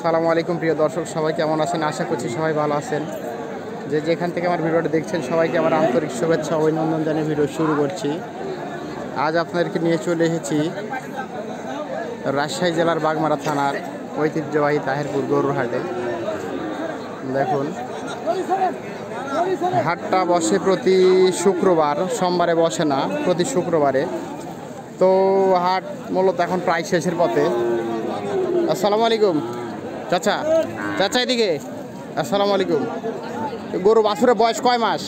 আসসালামু আলাইকুম প্রিয় দর্শক, সবাই কেমন আছেন? আশা করছি সবাই ভালো আছেন। যে যেখান থেকে আমার ভিডিওটা দেখছেন সবাইকে আমার আন্তরিক শুভেচ্ছা ও অভিনন্দন জানিয়ে ভিডিও শুরু করছি। আজ আপনাদেরকে নিয়ে চলে এসেছি রাজশাহী জেলার বাগমারা থানার ঐতিহ্যবাহী তাহেরপুর গরুর হাটে। দেখুন, হাটটা বসে প্রতি শুক্রবার, সোমবারে বসে না, প্রতি শুক্রবারে। তো হাট মূলত এখন প্রায় শেষের পথে। আসসালামু আলাইকুম চাচা, চাচা এদিকে। আসসালামু আলাইকুম। গরু বাছুরের বয়স কয় মাস?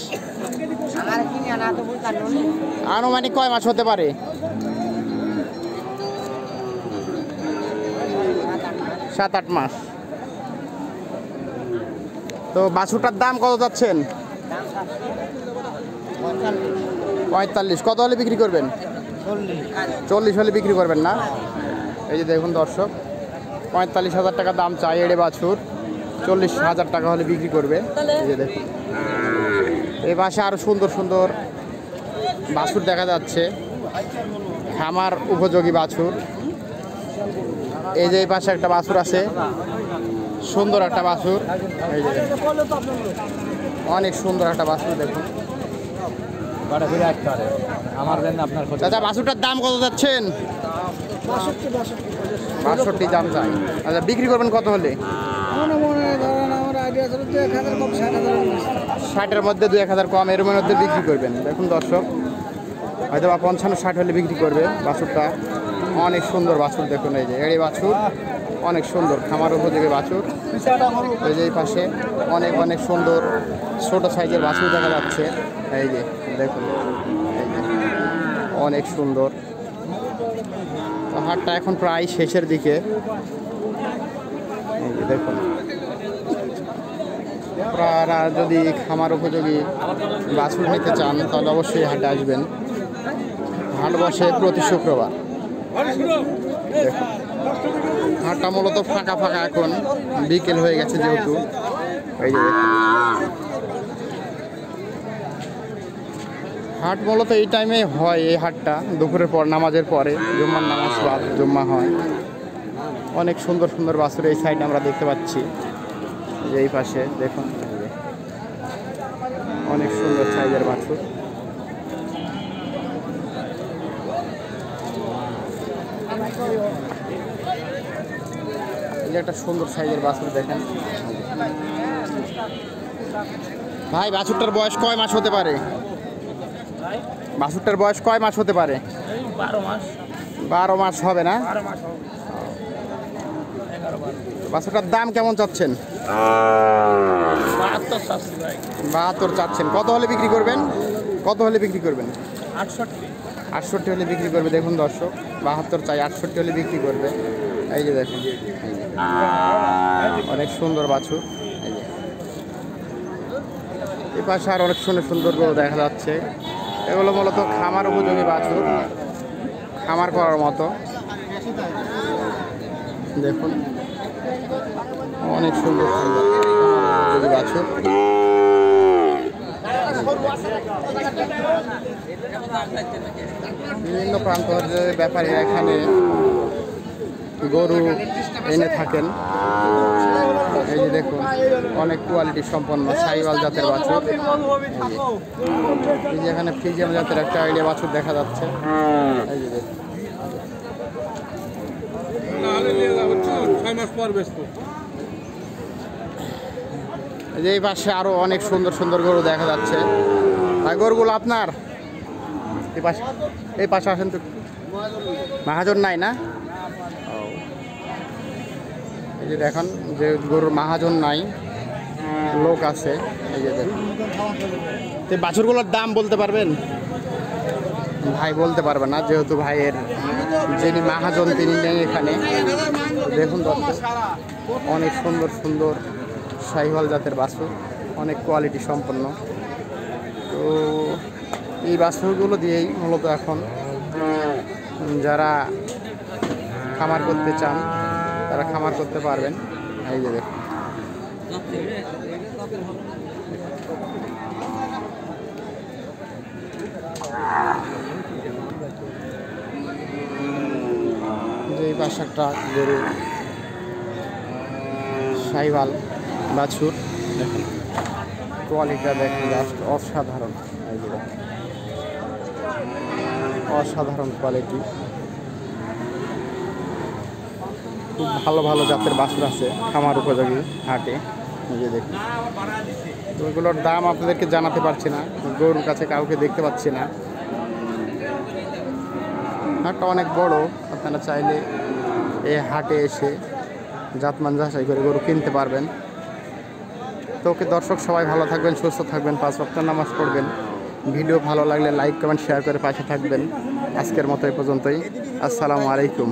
আনুমানিক কয় মাস হতে পারে? 7-8 মাস। তো বাছুরটার দাম কত যাচ্ছেন? 45। কত হলে বিক্রি করবেন? 40 হলে বিক্রি করবেন না? এই যে দেখুন দর্শক, 45,000 টাকা দাম চাই এড়ে বাছুর, 40,000 টাকা হলে বিক্রি করবে। এই যে দেখুন, এই পাশে আরও সুন্দর সুন্দর বাছুর দেখা যাচ্ছে, খামার উপযোগী বাছুর। এই যে এই পাশে একটা বাছুর আছে, সুন্দর একটা বাছুর। এই যে অনেক সুন্দর একটা বাছুর দেখুন। চাচা বাছুরটার দাম কত যাচ্ছেন? 62 দাম চাই। আচ্ছা, বিক্রি করবেন কত হলে? 60-এর মধ্যে 2-1000 কম, এর মধ্যে বিক্রি করবেন। দেখুন দর্শক, হয়তো বা 55-60 হলে বিক্রি করবে বাছুরটা। অনেক সুন্দর বাছুর দেখুন। এই যে এড়ি বাছুর, অনেক সুন্দর খামার উপযোগী বাছুর। এই যে এই পাশে অনেক অনেক সুন্দর ছোট সাইজের বাছুর দেখা যাচ্ছে। এই যে দেখুন, এই যে অনেক সুন্দর। তো হাটটা এখন প্রায় শেষের দিকে। এই যে দেখুন, আপনারা যদি খামার উপযোগী বাছুর নিতে চান তাহলে অবশ্যই হাটে আসবেন। হাট বসে প্রতি শুক্রবার। দেখুন, হাটটা মূলত ফাঁকা ফাঁকা, এখন বিকেল হয়ে গেছে যেহেতু। এই যে দেখুন, হাট মূলত এই টাইমে হয়। এই হাটটা দুপুরের পর, নামাজের পরে, জুম্মার নামাজ বাদ জুম্মা হয়। অনেক সুন্দর সুন্দর বাছুর এই সাইডে আমরা দেখতে পাচ্ছি। যে এই পাশে দেখুন, অনেক সুন্দর সাইজের বাছুর। এই যে একটা সুন্দর সাইজের বাছুর দেখেন। ভাই, বাছুরটার বয়স কয় মাস হতে পারে? বাছুরটার বয়স কয় মাস হতে পারে? 12 মাস হবে না? বাছুরটার দাম কেমন চাচ্ছেন? 72 চাচ্ছেন। কত হলে বিক্রি করবেন? কত হলে বিক্রি করবেন? 68 হলে বিক্রি করবে। দেখুন দর্শক, 72 চাই, 68 হলে বিক্রি করবে। এই যে দেখুন, অনেক সুন্দর বাছুর। এই যে এই পাশে আর অনেক সুন্দর সুন্দর গরু দেখা যাচ্ছে। এগুলো মূলত খামার উপযোগী বাছুর, খামার করার মতো। দেখুন, অনেক সুন্দর সুন্দর উপযোগী বাছুর। বিভিন্ন প্রান্তের ব্যাপারে এখানে গরু এনে থাকেন। এই যে দেখুন, অনেক কোয়ালিটি সম্পন্ন শাহিওয়াল জাতের বাছুর। এই যে এখানে ফ্রিজিয়ান জাতের একটা আইডিয়া বাছুর দেখা যাচ্ছে। এই যে দেখুন, এই যে এই পাশে আরো অনেক সুন্দর সুন্দর গরু দেখা যাচ্ছে। আর গরুগুলো আপনার এই পাশে আসেন তো। মাহাজন নাই না? এই যে দেখুন, যে গরুর মাহাজন নাই, লোক আছে। এই যে দেখুন, এই বাছুরগুলোর দাম বলতে পারবেন? ভাই বলতে পারবে না, যেহেতু ভাইয়ের যিনি মাহাজন তিনি নেই এখানে। দেখুন দর্শক, অনেক সুন্দর সুন্দর শাহিওয়াল জাতের বাছুর, অনেক কোয়ালিটি সম্পন্ন। তো এই বাছুরগুলো দিয়েই মূলত এখন যারা খামার করতে চান তারা খামার করতে পারবেন। এই যে দেখুন, যে এই পাশে একটা গরু শাহিওয়াল বাছুর দেখেন, কোয়ালিটিটা দেখেন জাস্ট অসাধারণ। এই যে দেখেন, অসাধারণ কোয়ালিটি, খুব ভালো ভালো জাতের বাছুর আছে খামার উপযোগী হাটে। এই যে দেখুন, তো এগুলোর দাম আপনাদেরকে জানাতে পারছি না, গরুর কাছে কাউকে দেখতে পাচ্ছি না। হাটটা অনেক বড়, আপনারা চাইলে এই হাটে এসে জাতমান যাচাই করে গরু কিনতে পারবেন। তো ওকে দর্শক, সবাই ভালো থাকবেন, সুস্থ থাকবেন, 5 ওয়াক্ত নামাজ পড়বেন। ভিডিও ভালো লাগলে লাইক কমেন্ট শেয়ার করে পাশে থাকবেন। আজকের মতো এই পর্যন্তই। আসসালামু আলাইকুম।